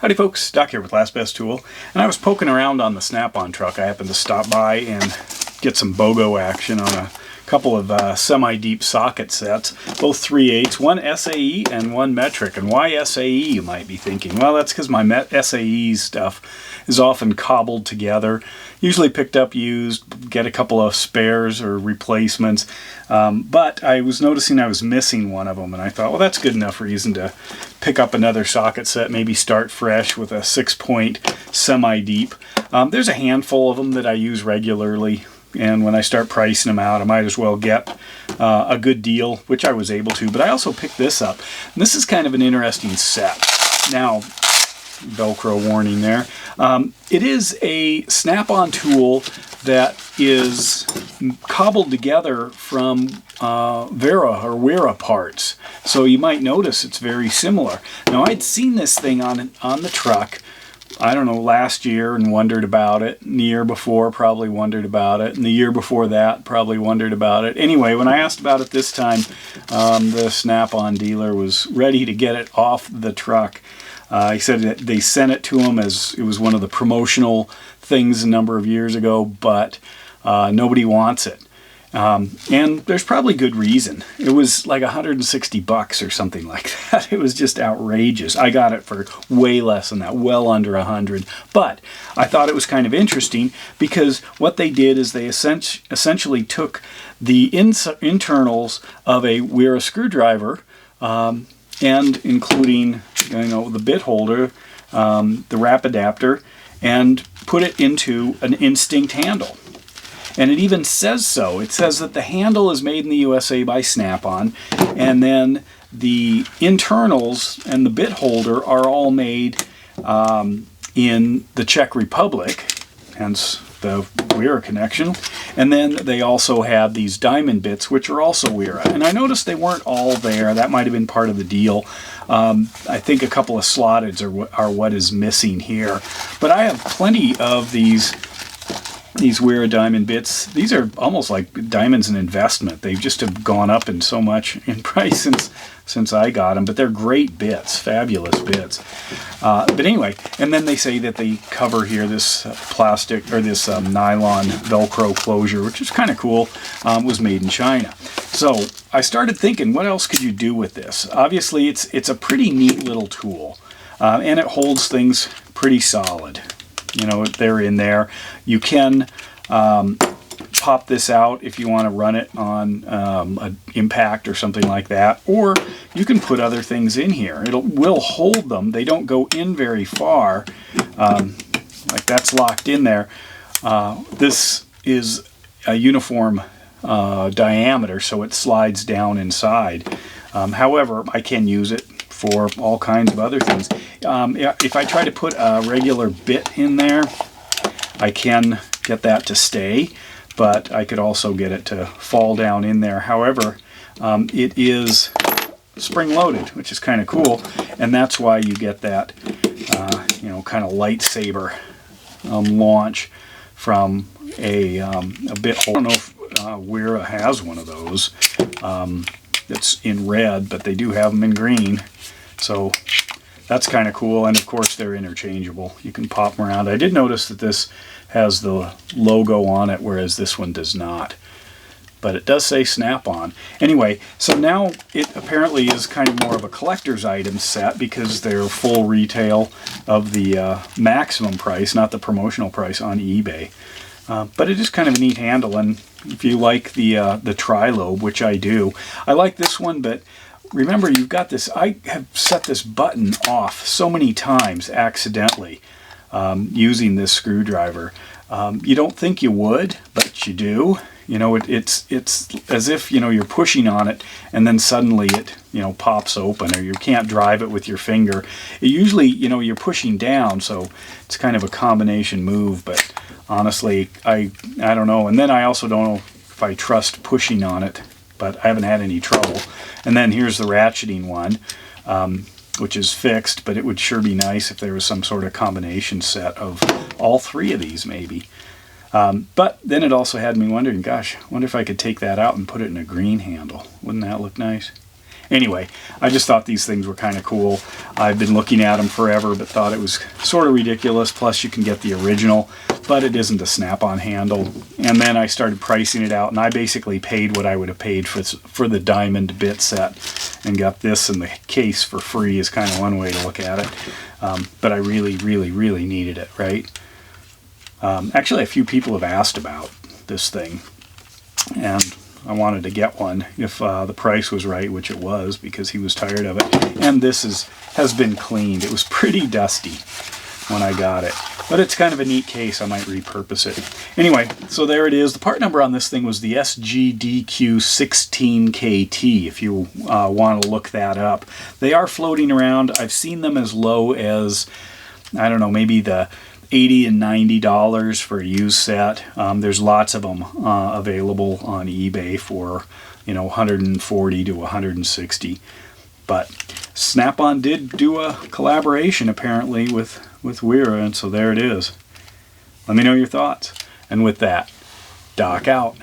Howdy folks, Doc here with Last Best Tool, and I was poking around on the Snap-on truck. I happened to stop by and get some BOGO action on a couple of semi-deep socket sets, both 3/8, one SAE and one metric. And why SAE, you might be thinking? Well, that's because my SAE stuff is often cobbled together, usually picked up used, get a couple of spares or replacements, but I was noticing I was missing one of them, and I thought, well, that's good enough reason to pick up another socket set, maybe start fresh with a 6-point semi-deep. There's a handful of them that I use regularly, and when I start pricing them out, I might as well get a good deal, which I was able to. But I also picked this up. And this is kind of an interesting set. Now, Velcro warning there. It is a Snap-on tool that is cobbled together from Weira parts. So you might notice it's very similar. Now, I'd seen this thing on the truck, I don't know, last year and wondered about it. And the year before, probably wondered about it. And the year before that, probably wondered about it. Anyway, when I asked about it this time, the Snap-on dealer was ready to get it off the truck. He said that they sent it to him as it was one of the promotional things a number of years ago, but nobody wants it. And there's probably good reason. It was like $160 or something like that. It was just outrageous. I got it for way less than that, well under $100. But I thought it was kind of interesting because what they did is they essentially took the internals of a Weira screwdriver, and including, the bit holder, the Rapidaptor, and put it into an Instinct handle. And it even says so. It says that the handle is made in the USA by Snap-on, and then the internals and the bit holder are all made in the Czech Republic, hence the Weira connection. And then they also have these diamond bits, which are also Weira. And I noticed they weren't all there. That might have been part of the deal. I think a couple of slotteds are what is missing here. But I have plenty of these Weira diamond bits. These are almost like diamonds in investment. They just have gone up in so much in price since I got them, but they're great bits, fabulous bits. But anyway, and then they say that they cover here this plastic or this nylon Velcro closure, which is kind of cool, was made in China. So I started thinking, what else could you do with this? Obviously, it's a pretty neat little tool, and it holds things pretty solid. They're in there. You can pop this out if you want to run it on an impact or something like that, or you can put other things in here. It will hold them. They don't go in very far. Like that's locked in there. This is a uniform diameter, so it slides down inside. However, I can use it for all kinds of other things. If I try to put a regular bit in there, I can get that to stay, but I could also get it to fall down in there. However, it is spring-loaded, which is kind of cool, and that's why you get that, kind of lightsaber launch from a bit holder. I don't know if Weira has one of those. It's in red, but they do have them in green. So that's kind of cool, and of course they're interchangeable. You can pop them around. I did notice that this has the logo on it, whereas this one does not. But it does say Snap-on. Anyway, so now it apparently is kind of more of a collector's item set because they're full retail of the maximum price, not the promotional price on eBay. But it is kind of a neat handle, and if you like the tri-lobe, which I do, I like this one, but remember, you've got this. I have set this button off so many times accidentally using this screwdriver. You don't think you would, but you do. It's as if you're pushing on it, and then suddenly it pops open, or you can't drive it with your finger. It usually you're pushing down, so it's kind of a combination move. But honestly, I don't know. And then I also don't know if I trust pushing on it, but I haven't had any trouble. And then here's the ratcheting one, which is fixed, but it would sure be nice if there was some sort of combination set of all three of these maybe. But then it also had me wondering, gosh, I wonder if I could take that out and put it in a green handle. Wouldn't that look nice? Anyway, I just thought these things were kind of cool. I've been looking at them forever, but thought it was sort of ridiculous. Plus, you can get the original, but it isn't a snap-on handle. And then I started pricing it out, and I basically paid what I would have paid for the diamond bit set, and got this in the case for free is kind of one way to look at it. But I really, really, really needed it, right? Actually, a few people have asked about this thing, and I wanted to get one if the price was right, which it was, because he was tired of it. And this has been cleaned. It was pretty dusty when I got it, but it's kind of a neat case. I might repurpose it. Anyway, so there it is. The part number on this thing was the SGDQ16KT, if you want to look that up. They are floating around. I've seen them as low as, I don't know, maybe the $80 and $90 for a used set. There's lots of them available on eBay for, you know, $140 to $160. But Snap-on did do a collaboration apparently with Weira, and so there it is. Let me know your thoughts. And with that, Doc out.